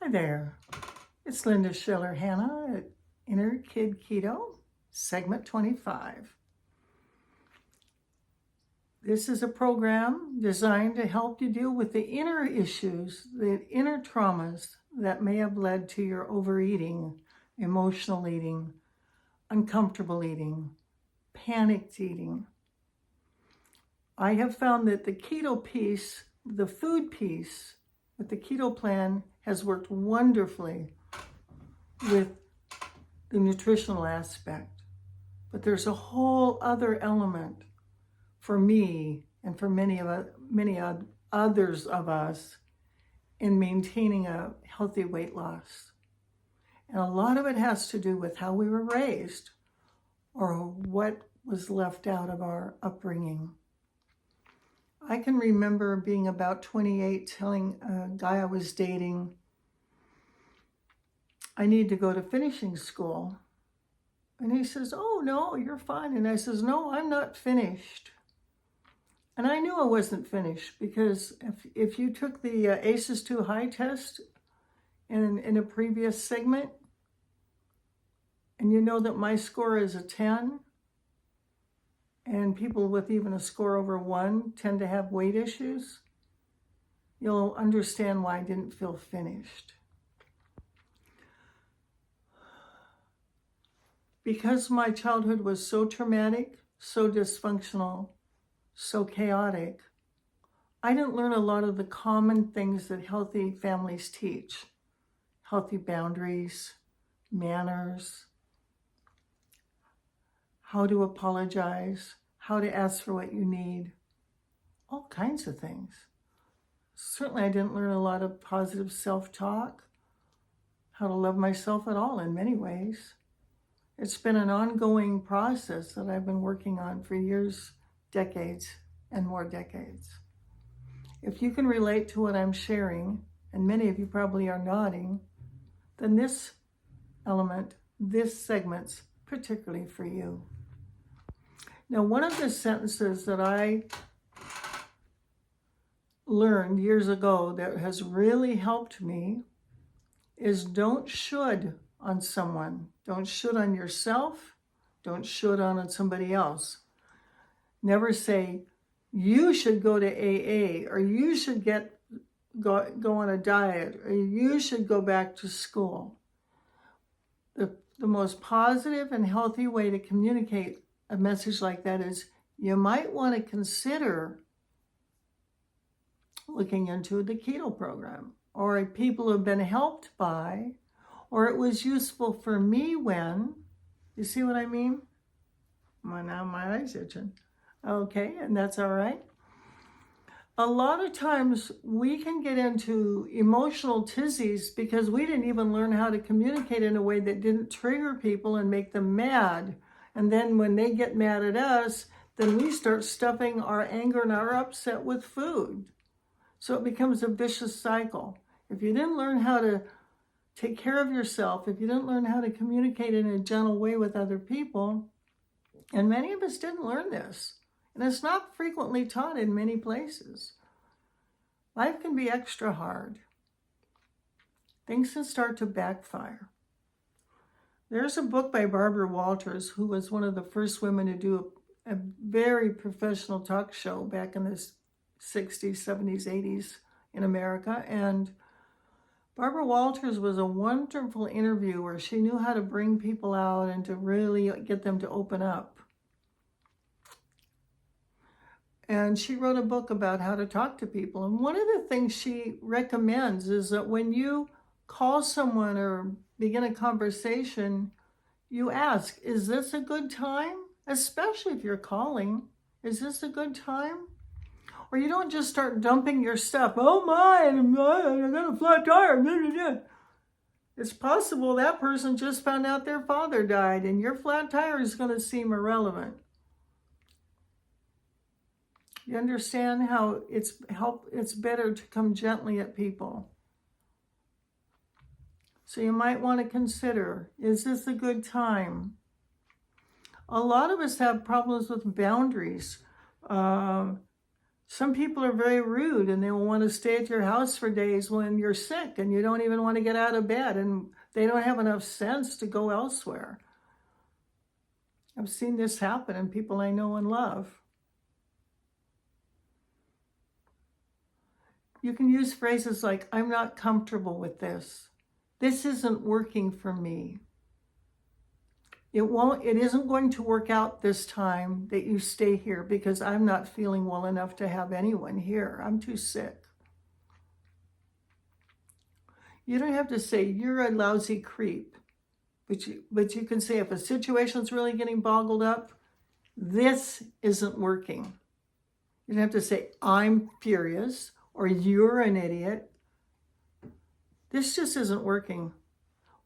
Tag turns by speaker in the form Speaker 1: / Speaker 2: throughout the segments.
Speaker 1: Hi there, it's Linda Schiller Hanna at Inner Kid Keto, segment 25. This is a program designed to help you deal with the inner issues, the inner traumas that may have led to your overeating, emotional eating, uncomfortable eating, panicked eating. I have found that the keto piece, the food piece, with the keto plan has worked wonderfully with the nutritional aspect. But there's a whole other element for me and for many others of us in maintaining a healthy weight loss. And a lot of it has to do with how we were raised or what was left out of our upbringing. I can remember being about 28, telling a guy I was dating, I need to go to finishing school. And he says, oh, no, you're fine. And I says, no, I'm not finished. And I knew I wasn't finished because if you took the ACEs 2 high test in a previous segment, and you know that my score is a 10, and people with even a score over 1 tend to have weight issues, you'll understand why I didn't feel finished. Because my childhood was so traumatic, so dysfunctional, so chaotic, I didn't learn a lot of the common things that healthy families teach. Healthy boundaries, manners, how to apologize, how to ask for what you need, all kinds of things. Certainly I didn't learn a lot of positive self-talk, how to love myself at all in many ways. It's been an ongoing process that I've been working on for years, decades, and more decades. If you can relate to what I'm sharing, and many of you probably are nodding, then this element, this segment's particularly for you. Now, one of the sentences that I learned years ago that has really helped me is don't should on someone. Don't should on yourself. Don't should on somebody else. Never say, you should go to AA, or you should go on a diet, or you should go back to school. The most positive and healthy way to communicate a message like that is you might want to consider looking into the keto program, or people who have been helped by, or it was useful for me when, you see what I mean? Now my eye's itching. Okay, and that's all right. A lot of times we can get into emotional tizzies because we didn't even learn how to communicate in a way that didn't trigger people and make them mad. And then when they get mad at us, then we start stuffing our anger and our upset with food. So it becomes a vicious cycle. If you didn't learn how to take care of yourself, if you didn't learn how to communicate in a gentle way with other people, and many of us didn't learn this, and it's not frequently taught in many places, life can be extra hard. Things can start to backfire. There's a book by Barbara Walters, who was one of the first women to do a very professional talk show back in the 60s, 70s, 80s in America. And Barbara Walters was a wonderful interviewer. She knew how to bring people out and to really get them to open up. And she wrote a book about how to talk to people. And one of the things she recommends is that when you call someone or begin a conversation, you ask, is this a good time? Especially if you're calling, is this a good time? Or you don't just start dumping your stuff. Oh my, I got a flat tire. It's possible that person just found out their father died and your flat tire is going to seem irrelevant. You understand how it's better to come gently at people. So you might want to consider, is this a good time? A lot of us have problems with boundaries. Some people are very rude and they will want to stay at your house for days when you're sick and you don't even want to get out of bed, and they don't have enough sense to go elsewhere. I've seen this happen in people I know and love. You can use phrases like, I'm not comfortable with this. This isn't working for me. It isn't going to work out this time that you stay here because I'm not feeling well enough to have anyone here. I'm too sick. You don't have to say, you're a lousy creep. But you can say, if a situation's really getting boggled up, this isn't working. You don't have to say, I'm furious, or you're an idiot. This just isn't working.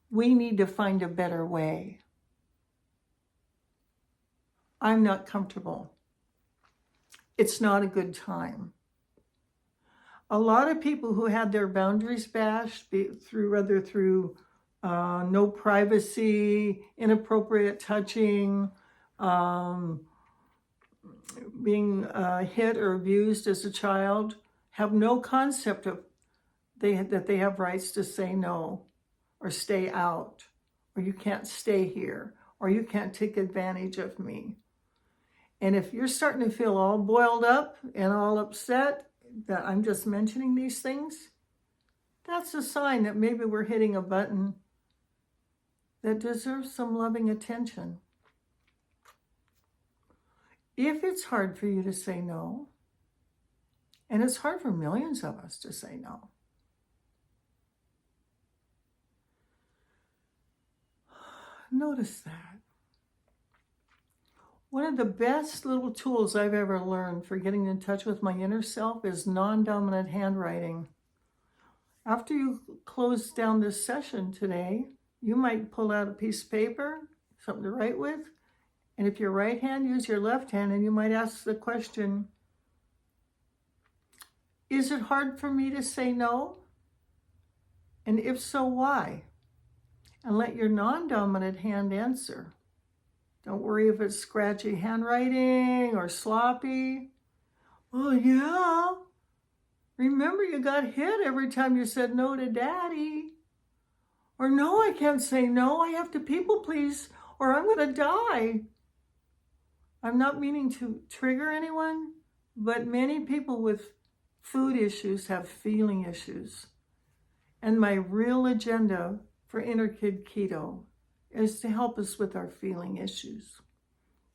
Speaker 1: We need to find a better way. I'm not comfortable. It's not a good time. A lot of people who had their boundaries bashed through no privacy, inappropriate touching, being hit or abused as a child, have no concept of that they have rights to say no, or stay out, or you can't stay here, or you can't take advantage of me. And if you're starting to feel all boiled up and all upset that I'm just mentioning these things, that's a sign that maybe we're hitting a button that deserves some loving attention. If it's hard for you to say no, and it's hard for millions of us to say no, notice that. One of the best little tools I've ever learned for getting in touch with my inner self is non-dominant handwriting. After you close down this session today, you might pull out a piece of paper, something to write with, and if you're right hand, use your left hand, and you might ask the question, is it hard for me to say no? And if so, why? And let your non-dominant hand answer. Don't worry if it's scratchy handwriting or sloppy. Well, yeah. Remember, you got hit every time you said no to Daddy. Or no, I can't say no. I have to people please or I'm going to die. I'm not meaning to trigger anyone, but many people with food issues have feeling issues. And my real agenda for Inner Kid Keto is to help us with our feeling issues.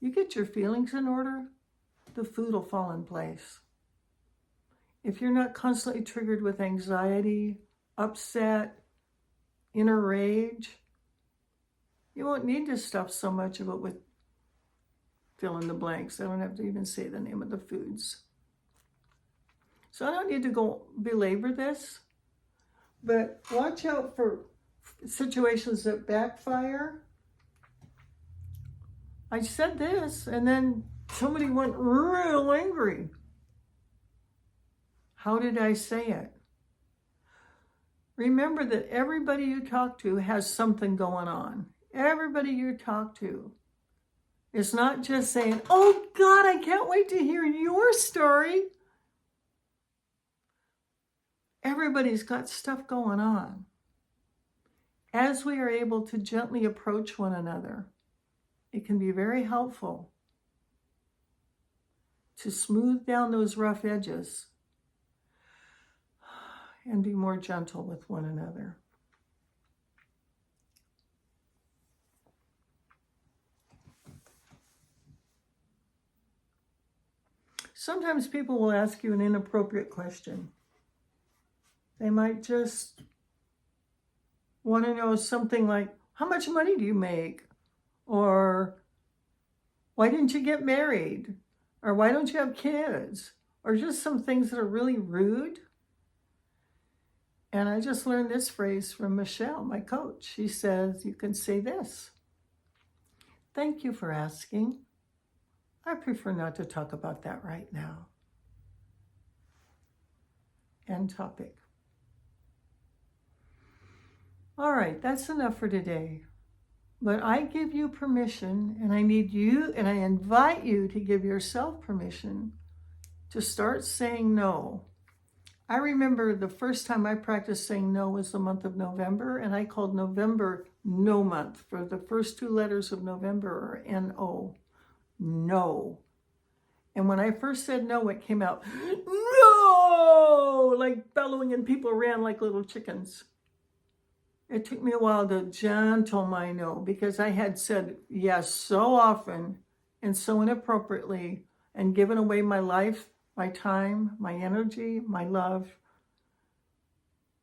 Speaker 1: You get your feelings in order, the food will fall in place. If you're not constantly triggered with anxiety, upset, inner rage, you won't need to stuff so much of it with fill in the blanks. I don't have to even say the name of the foods. So I don't need to go belabor this, but watch out for situations that backfire. I said this, and then somebody went real angry. How did I say it? Remember that everybody you talk to has something going on. Everybody you talk to is not just saying, oh God, I can't wait to hear your story. Everybody's got stuff going on. As we are able to gently approach one another, it can be very helpful to smooth down those rough edges and be more gentle with one another. Sometimes people will ask you an inappropriate question. They might just want to know something like, how much money do you make? Or why didn't you get married? Or why don't you have kids? Or just some things that are really rude. And I just learned this phrase from Michelle, my coach. She says, you can say this: thank you for asking. I prefer not to talk about that right now. End topic. All right, that's enough for today. But I give you permission, and I need you, and I invite you to give yourself permission to start saying no. I remember the first time I practiced saying no was the month of November, and I called November no month. For the first two letters of November are N-O, no. And when I first said no, it came out, no, like bellowing, and people ran like little chickens. It took me a while to gentle my no, because I had said yes so often and so inappropriately, and given away my life, my time, my energy, my love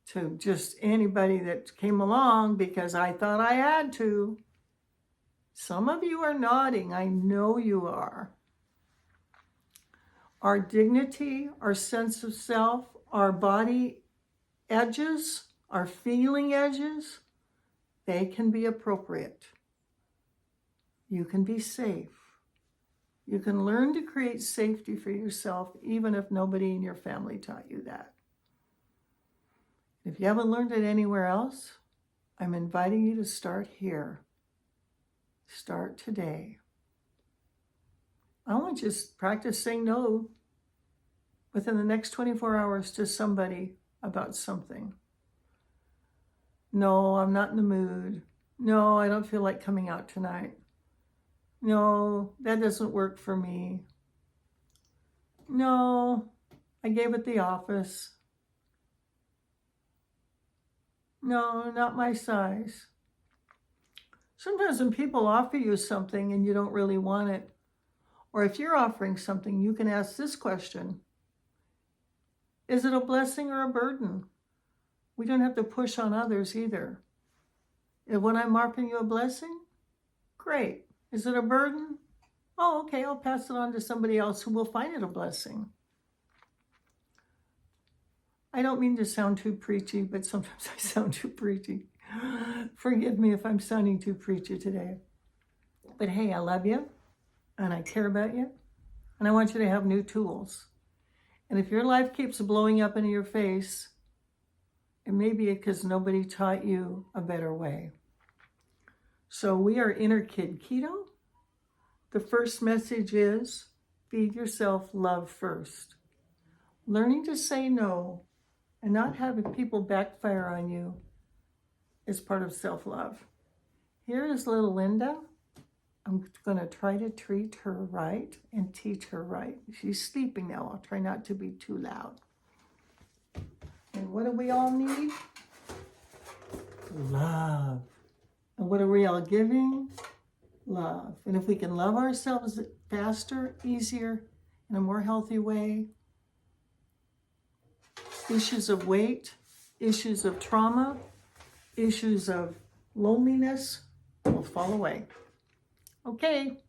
Speaker 1: to just anybody that came along because I thought I had to. Some of you are nodding. I know you are. Our dignity, our sense of self, our body edges, our feeling edges, they can be appropriate. You can be safe. You can learn to create safety for yourself, even if nobody in your family taught you that. If you haven't learned it anywhere else, I'm inviting you to start here. Start today. I want you to practice saying no within the next 24 hours to somebody about something. No, I'm not in the mood. No, I don't feel like coming out tonight. No, that doesn't work for me. No, I gave it the office. No, not my size. Sometimes when people offer you something and you don't really want it, or if you're offering something, you can ask this question. Is it a blessing or a burden? We don't have to push on others either. And when I'm offering you a blessing, great. Is it a burden? Oh, okay, I'll pass it on to somebody else who will find it a blessing. I don't mean to sound too preachy, but sometimes I sound too preachy. Forgive me if I'm sounding too preachy today. But hey, I love you, and I care about you, and I want you to have new tools. And if your life keeps blowing up into your face, it may be because nobody taught you a better way. So we are Inner Kid Keto. The first message is feed yourself love first. Learning to say no and not having people backfire on you is part of self-love. Here is little Linda. I'm going to try to treat her right and teach her right. She's sleeping now. I'll try not to be too loud. And what do we all need? Love. And what are we all giving? Love. And if we can love ourselves faster, easier, in a more healthy way, issues of weight, issues of trauma, issues of loneliness will fall away. Okay.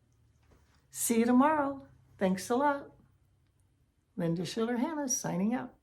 Speaker 1: See you tomorrow. Thanks a lot. Linda Schiller-Hanna signing out.